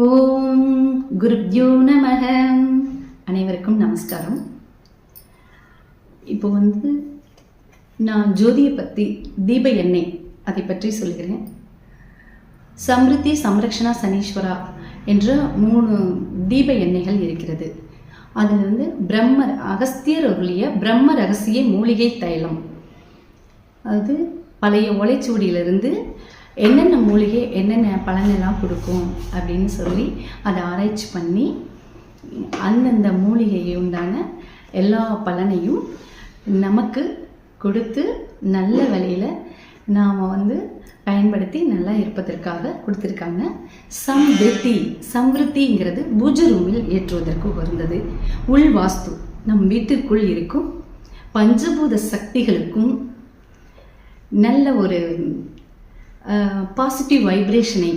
ஓம் குருப்யோ நமக. அனைவருக்கும் நமஸ்காரம். இப்போ நான் ஜோதியை பற்றி தீப எண்ணெய் அதை பற்றி சொல்கிறேன். சம்ருத்தி, சம்ரக்ஷணா, சனீஸ்வரா என்ற 3 தீப எண்ணெய்கள் இருக்கிறது. அதில் பிரம்மர் அகஸ்தியர் அருளிய பிரம்ம ரகசிய மூலிகை தைலம், அது பழைய ஓலைச்சுவடியிலிருந்து என்னென்ன மூலிகை என்னென்ன பலனெல்லாம் கொடுக்கும் அப்படின்னு சொல்லி அதை ஆராய்ச்சி பண்ணி அந்தந்த மூலிகையை உண்டான எல்லா பலனையும் நமக்கு கொடுத்து நல்ல வழியில் நாம் பயன்படுத்தி நல்லா இருப்பதற்காக கொடுத்துருக்காங்க. சம்ருத்திங்கிறது பூஜை ரூமில் ஏற்றுவதற்கு உகந்தது. உள் வாஸ்து நம் வீட்டிற்குள் இருக்கும் பஞ்சபூத சக்திகளுக்கும் நல்ல ஒரு பாசிட்டிவ் வைப்ரேஷனை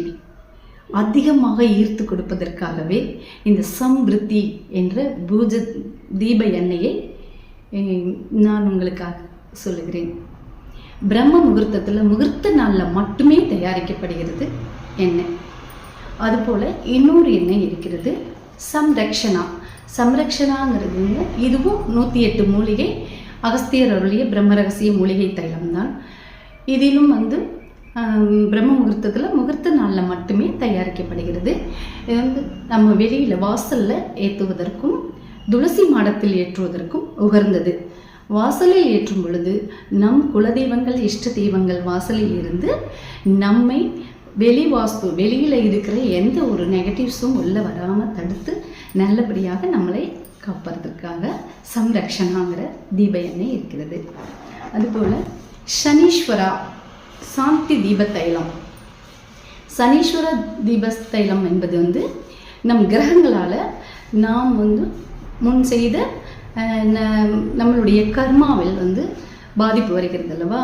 அதிகமாக ஈர்த்து கொடுப்பதற்காகவே இந்த சம்ருத்தி என்ற பூஜை தீப எண்ணெயை நான் உங்களுக்காக சொல்லுகிறேன். பிரம்ம முகூர்த்தத்தில் முகூர்த்த நாளில் மட்டுமே தயாரிக்கப்படுகிறது எண்ணெய். அதுபோல் இன்னொரு எண்ணெய் இருக்கிறது, சம்ரக்ஷணாங்கிறது இதுவும் 108 மூலிகை அகஸ்தியர் அருளிய பிரம்ம ரகசிய மூலிகை தைலம் தான். இதிலும் பிரம்ம முகூர்த்தத்தில் முகூர்த்த நாளில் மட்டுமே தயாரிக்கப்படுகிறது. இது நம்ம வெளியில் வாசலில் ஏற்றுவதற்கும் துளசி மாடத்தில் ஏற்றுவதற்கும் உகர்ந்தது. வாசலில் ஏற்றும் பொழுது நம் குலதெய்வங்கள் இஷ்ட தெய்வங்கள் வாசலில் இருந்து நம்மை வெளியில் இருக்கிற எந்த ஒரு நெகட்டிவ்ஸும் உள்ளே வராமல் தடுத்து நல்லபடியாக நம்மளை காப்பதற்காக சம்ரக்ஷணாங்கிற தீப எண்ணெய் இருக்கிறது. அதுபோல் சனீஸ்வரா சாந்தி தீப தைலம். சனீஸ்வர தீப தைலம் என்பது நம் கிரகங்களால் நாம் முன் செய்த நம்மளுடைய கர்மாவில் பாதிப்பு வருகிறது அல்லவா.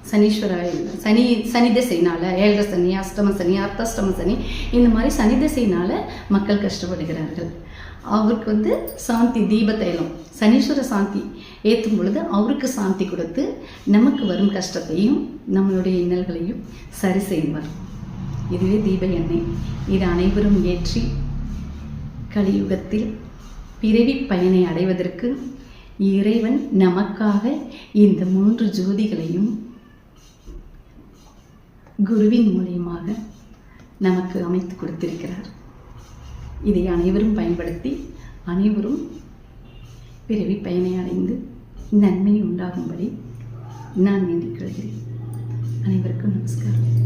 சனி திசையினால் 7 சனி, அஷ்டம சனி, அர்த்தாஷ்டம சனி, இந்த மாதிரி சனி திசையினால் மக்கள் கஷ்டப்படுகிறார்கள். அவருக்கு சாந்தி தீப தைலம் சனீஸ்வர சாந்தி ஏற்றும் பொழுது அவருக்கு சாந்தி கொடுத்து நமக்கு வரும் கஷ்டத்தையும் நம்மளுடைய இன்னல்களையும் சரி செய்வார். இதுவே தீப எண்ணெய். இது அனைவரும் ஏற்றி கலியுகத்தில் பிறவி பயனை அடைவதற்கு இறைவன் நமக்காக இந்த 3 ஜோதிகளையும் குருவின் மூலியமாக நமக்கு அமைத்து கொடுத்திருக்கிறார். இதை அனைவரும் பயன்படுத்தி அனைவரும் பிறவி பயனை அடைந்து நன்மை உண்டாகும்படி நான் வேண்டிக் கொள்கிறேன். அனைவருக்கும் நமஸ்காரம்.